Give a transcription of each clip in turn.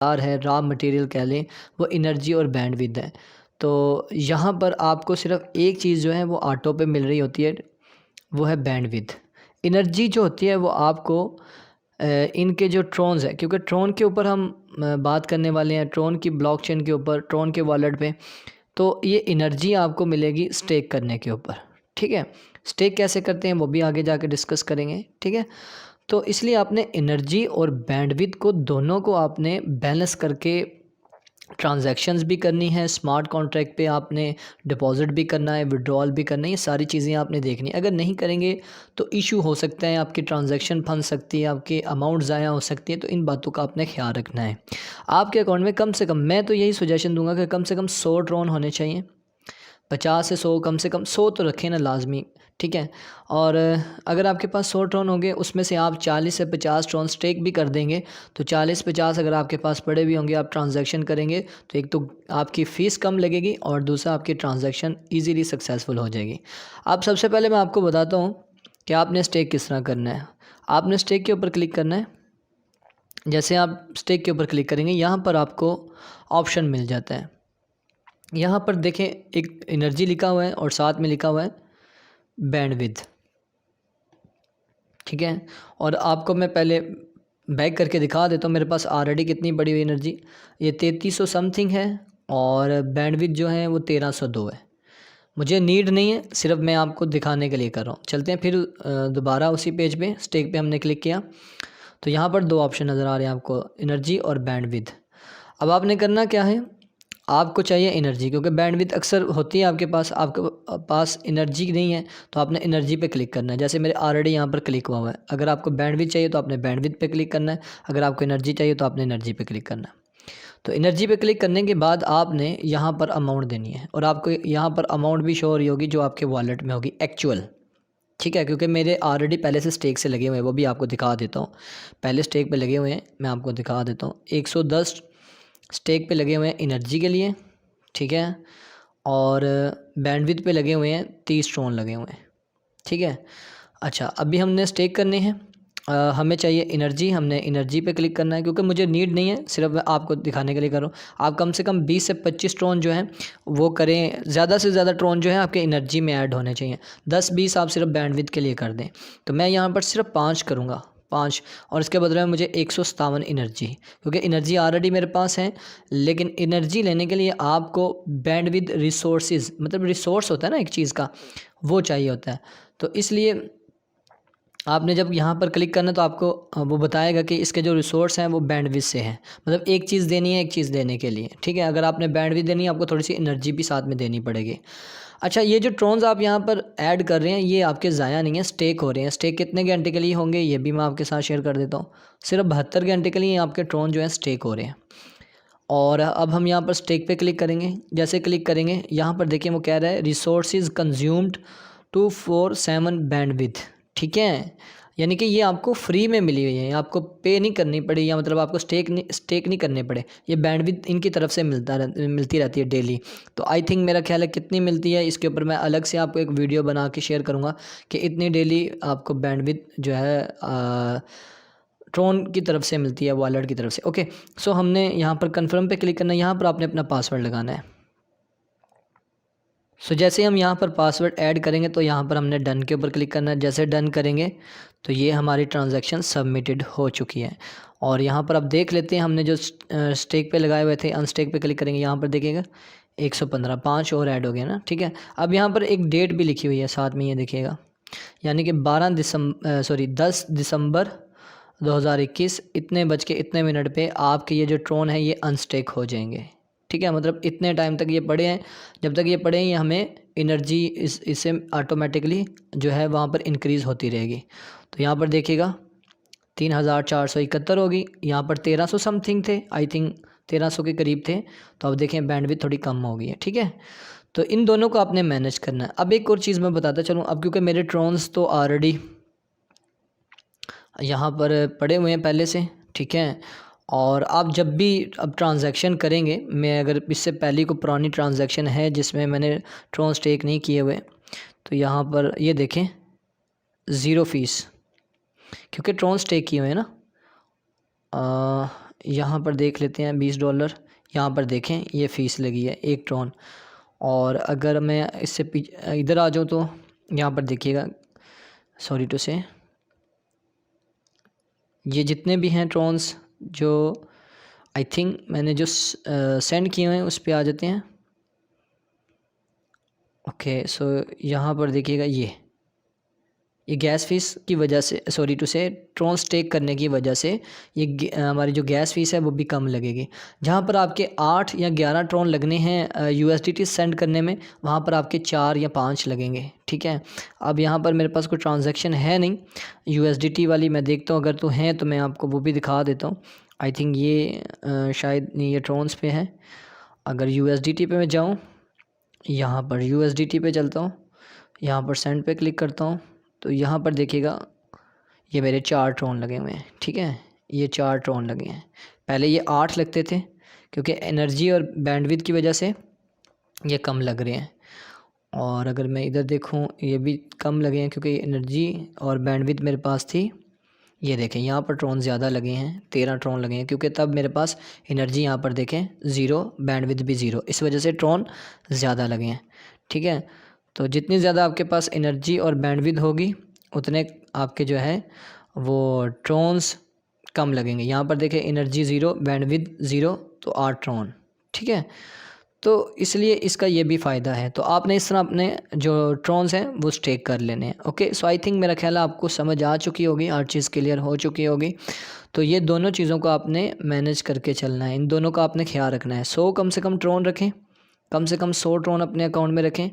है, raw material कह लें, वो एनर्जी और बैंडविड्थ है। तो यहाँ पर आपको सिर्फ एक चीज़ जो है वो ऑटो पे मिल रही होती है, वो है बैंडविड्थ। एनर्जी जो होती है वो आपको इनके जो ट्रोन्स है, क्योंकि ट्रोन के ऊपर हम बात करने वाले हैं, ट्रोन की ब्लॉकचेन के ऊपर, ट्रोन के वॉलेट पे। तो ये एनर्जी आपको मिलेगी स्टेक करने के ऊपर, ठीक है। स्टेक कैसे करते हैं वो भी आगे जाके डिस्कस करेंगे, ठीक है। तो इसलिए आपने एनर्जी और बैंडविड्थ को दोनों को आपने बैलेंस करके ट्रांजैक्शंस भी करनी है, स्मार्ट कॉन्ट्रैक्ट पे आपने डिपॉज़िट भी करना है, विड्रॉल भी करना है, ये सारी चीज़ें आपने देखनी है। अगर नहीं करेंगे तो इशू हो सकता है, आपकी ट्रांजैक्शन फंस सकती है, आपके अमाउंट ज़ाया हो सकती है। तो इन बातों का आपने ख्याल रखना है। आपके अकाउंट में कम से कम, मैं तो यही सजेशन दूंगा कि कम से कम 100 ट्रोन होने चाहिए। 50 से 100, कम से कम 100 तो रखें ना लाजमी, ठीक है। और अगर आपके पास 100 ट्रोन होंगे, उसमें से आप 40 से 50 ट्रोन स्टेक भी कर देंगे, तो 40-50 अगर आपके पास पड़े भी होंगे, आप ट्रांजैक्शन करेंगे तो एक तो आपकी फ़ीस कम लगेगी और दूसरा आपकी ट्रांजैक्शन ईज़िली सक्सेसफुल हो जाएगी। अब सबसे पहले मैं आपको बताता हूँ कि आपने स्टेक किस तरह करना है। आपने स्टेक के ऊपर क्लिक करना है। जैसे आप स्टेक के ऊपर क्लिक करेंगे, यहाँ पर आपको ऑप्शन मिल जाता है। यहाँ पर देखें, एक एनर्जी लिखा हुआ है और साथ में लिखा हुआ है बैंडविड्थ, ठीक है। और आपको मैं पहले बैक करके दिखा देता हूँ, मेरे पास ऑलरेडी कितनी बड़ी हुई एनर्जी, ये 3300 समथिंग है और बैंडविड्थ जो है वो 1302 है। मुझे नीड नहीं है, सिर्फ मैं आपको दिखाने के लिए कर रहा हूँ। चलते हैं फिर दोबारा उसी पेज पे, स्टेक पे हमने क्लिक किया तो यहाँ पर 2 ऑप्शन नज़र आ रहे हैं आपको, एनर्जी और बैंडविड्थ। अब आपने करना क्या है, आपको चाहिए एनर्जी, क्योंकि बैंडविड्थ अक्सर होती है आपके पास, आपके पास एनर्जी नहीं है तो आपने एनर्जी पे क्लिक करना है। जैसे मेरे ऑलरेडी यहाँ पर क्लिक हुआ है। अगर आपको बैंडविड्थ चाहिए तो आपने बैंडविड्थ पे क्लिक करना है, अगर आपको एनर्जी चाहिए तो आपने एनर्जी पे क्लिक करना है। तो एनर्जी पे क्लिक करने के बाद आपने यहाँ पर अमाउंट देनी है और आपको यहाँ पर अमाउंट भी शो हो रही होगी जो आपके वॉलेट में होगी एक्चुअल, ठीक है। क्योंकि मेरे ऑलरेडी पहले से स्टेक से लगे हुए हैं, वो भी आपको दिखा देता हूँ। पहले स्टेक पे लगे हुए हैं, मैं आपको दिखा देता हूँ। 110 स्टेक पे लगे हुए हैं एनर्जी के लिए, ठीक है। और बैंडविड्थ पे लगे हुए हैं 30 ट्रोन लगे हुए हैं, ठीक है। अच्छा, अभी हमने स्टेक करने हैं, हमें चाहिए एनर्जी, हमने एनर्जी पे क्लिक करना है क्योंकि मुझे नीड नहीं है, सिर्फ मैं आपको दिखाने के लिए कर रहा हूँ। आप कम से कम 20 से 25 ट्रोन जो हैं वो करें, ज़्यादा से ज़्यादा ट्रोन जो है आपके एनर्जी में ऐड होने चाहिए। 10-20 आप सिर्फ बैंडविड्थ के लिए कर दें। तो मैं यहाँ पर सिर्फ 5 करूँगा, 5, और इसके बदले में मुझे 157 एनर्जी, क्योंकि एनर्जी ऑलरेडी मेरे पास है। लेकिन एनर्जी लेने के लिए आपको बैंडविड्थ रिसोर्सेज, मतलब रिसोर्स होता है ना एक चीज़ का, वो चाहिए होता है। तो इसलिए आपने जब यहाँ पर क्लिक करना तो आपको वो बताएगा कि इसके जो रिसोर्स हैं वो बैंडविड्थ से हैं, मतलब एक चीज़ देनी है एक चीज़ देने के लिए, ठीक है। अगर आपने बैंडविड्थ देनी है, आपको थोड़ी सी एनर्जी भी साथ में देनी पड़ेगी। अच्छा, ये जो ट्रोन्स आप यहाँ पर ऐड कर रहे हैं ये आपके ज़ाया नहीं है, स्टेक हो रहे हैं। स्टेक कितने घंटे के लिए होंगे ये भी मैं आपके साथ शेयर कर देता हूँ। सिर्फ 72 घंटे के लिए आपके ट्रोन जो है स्टेक हो रहे हैं। और अब हम यहाँ पर स्टेक पे क्लिक करेंगे। जैसे क्लिक करेंगे, यहाँ पर देखिए वो कह रहा है रिसोर्सेज कंज्यूम्ड 247 बैंडविड्थ, ठीक है। यानी कि ये आपको फ्री में मिली हुई है, आपको पे नहीं करनी पड़ी, या मतलब आपको स्टेक नहीं करने पड़े। ये बैंडविड्थ इनकी तरफ से मिलती रहती है डेली। तो आई थिंक मेरा ख्याल है कितनी मिलती है, इसके ऊपर मैं अलग से आपको एक वीडियो बना के शेयर करूँगा कि इतनी डेली आपको बैंडविड्थ जो है ट्रोन की तरफ से मिलती है, वॉलेट की तरफ से। ओके, सो हमने यहाँ पर कन्फर्म पे क्लिक करना है, यहाँ पर आपने अपना पासवर्ड लगाना है। सो जैसे हम यहाँ पर पासवर्ड ऐड करेंगे तो यहाँ पर हमने डन के ऊपर क्लिक करना है। जैसे डन करेंगे तो ये हमारी ट्रांजैक्शन सबमिटेड हो चुकी है। और यहाँ पर आप देख लेते हैं हमने जो स्टेक पे लगाए हुए थे, अनस्टेक पे क्लिक करेंगे, यहाँ पर देखिएगा 115, 5 और ऐड हो गया ना, ठीक है। अब यहाँ पर एक डेट भी लिखी हुई है साथ में, ये देखिएगा, यानी कि 10 दिसंबर 2021 इतने बज के इतने मिनट पे आपके ये जो ट्रोन है ये अनस्टेक हो जाएंगे, ठीक है। मतलब इतने टाइम तक ये पड़े हैं, जब तक ये पड़े हैं ये हमें एनर्जी इससे ऑटोमेटिकली जो है वहाँ पर इंक्रीज़ होती रहेगी। तो यहाँ पर देखिएगा 3471 होगी, यहाँ पर 1300 समथिंग थे, आई थिंक 1300 के करीब थे। तो अब देखें बैंडविड्थ थोड़ी कम हो गई है, ठीक है। तो इन दोनों को आपने मैनेज करना है। अब एक और चीज़ मैं बताता चलूँ, अब क्योंकि मेरे ट्रोन्स तो ऑलरेडी यहाँ पर पड़े हुए हैं पहले से, ठीक है। और आप जब भी अब ट्रांजैक्शन करेंगे, मैं अगर इससे पहले को पुरानी ट्रांजैक्शन है जिसमें मैंने ट्रोन स्टेक नहीं किए हुए, तो यहाँ पर ये देखें 0 फीस, क्योंकि ट्रोन स्टेक किए हुए हैं ना। यहाँ पर देख लेते हैं $20। यहाँ पर देखें ये फ़ीस लगी है 1 ट्रॉन। और अगर मैं इससे इधर आ जाऊँ तो यहाँ पर देखिएगा, सॉरी टू से, ये जितने भी हैं ट्रॉन्स जो आई थिंक मैंने जो सेंड किए हुए हैं उस पर आ जाते हैं। ओके, सो यहाँ पर देखिएगा ये गैस फ़ीस की वजह से, सॉरी टू से, ट्रॉन्स टेक करने की वजह से ये हमारी जो गैस फ़ीस है वो भी कम लगेगी। जहाँ पर आपके 8 या 11 ट्रॉन लगने हैं USDT सेंड करने में, वहाँ पर आपके 4 या 5 लगेंगे। ठीक है, अब यहाँ पर मेरे पास कोई ट्रांजैक्शन है नहीं USDT वाली, मैं देखता हूँ अगर तो हैं तो मैं आपको वो भी दिखा देता हूँ। आई थिंक ये शायद नहीं, ये ट्रॉन्स पे है। अगर USDT पे मैं जाऊँ, यहाँ पर USDT पे चलता हूँ, यहाँ पर सेंड पे क्लिक करता हूँ, तो यहाँ पर देखिएगा ये मेरे 4 ट्रॉन लगे हुए हैं। ठीक है, ये 4 ट्रॉन लगे हैं। पहले ये 8 लगते थे, क्योंकि एनर्जी और बैंडविड्थ की वजह से ये कम लग रहे हैं। और अगर मैं इधर देखूँ, ये भी कम लगे हैं क्योंकि एनर्जी और बैंडविड्थ मेरे पास थी। ये देखें यहाँ पर ट्रॉन ज़्यादा लगे हैं, 13 ट्रॉन लगे हैं, क्योंकि तब मेरे पास एनर्जी यहाँ पर देखें 0, बैंडविड्थ भी 0, इस वजह से ट्रॉन ज़्यादा लगे हैं। ठीक है, तो जितनी ज़्यादा आपके पास एनर्जी और बैंडविड्थ होगी उतने आपके जो है वो ट्रॉन्स कम लगेंगे। यहाँ पर देखें एनर्जी 0, बैंडविड्थ 0, तो 8 ट्रॉन। ठीक है, तो इसलिए इसका ये भी फ़ायदा है। तो आपने इस तरह अपने जो ट्रॉन्स हैं वो स्टेक कर लेने हैं। ओके, सो आई थिंक मेरा ख्याल है आपको समझ आ चुकी होगी, हर चीज़ क्लियर हो चुकी होगी। तो ये दोनों चीज़ों को आपने मैनेज करके चलना है, इन दोनों का आपने ख्याल रखना है। 100 कम से कम ट्रॉन रखें, कम से कम 100 ट्रॉन अपने अकाउंट में रखें।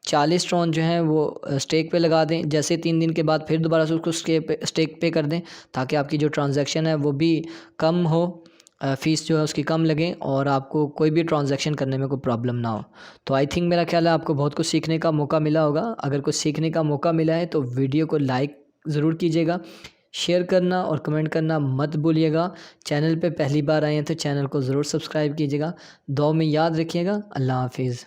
40 ट्रॉन जो हैं वो स्टेक पे लगा दें, जैसे 3 दिन के बाद फिर दोबारा से उसको स्टेक पे कर दें, ताकि आपकी जो ट्रांजैक्शन है वो भी कम हो, फ़ीस जो है उसकी कम लगे और आपको कोई भी ट्रांजैक्शन करने में कोई प्रॉब्लम ना हो। तो आई थिंक मेरा ख्याल है आपको बहुत कुछ सीखने का मौका मिला होगा। अगर कुछ सीखने का मौका मिला है तो वीडियो को लाइक ज़रूर कीजिएगा, शेयर करना और कमेंट करना मत भूलिएगा। चैनल पे पहली बार आए हैं तो चैनल को ज़रूर सब्सक्राइब कीजिएगा। दुआ में याद रखिएगा। अल्लाह हाफिज़।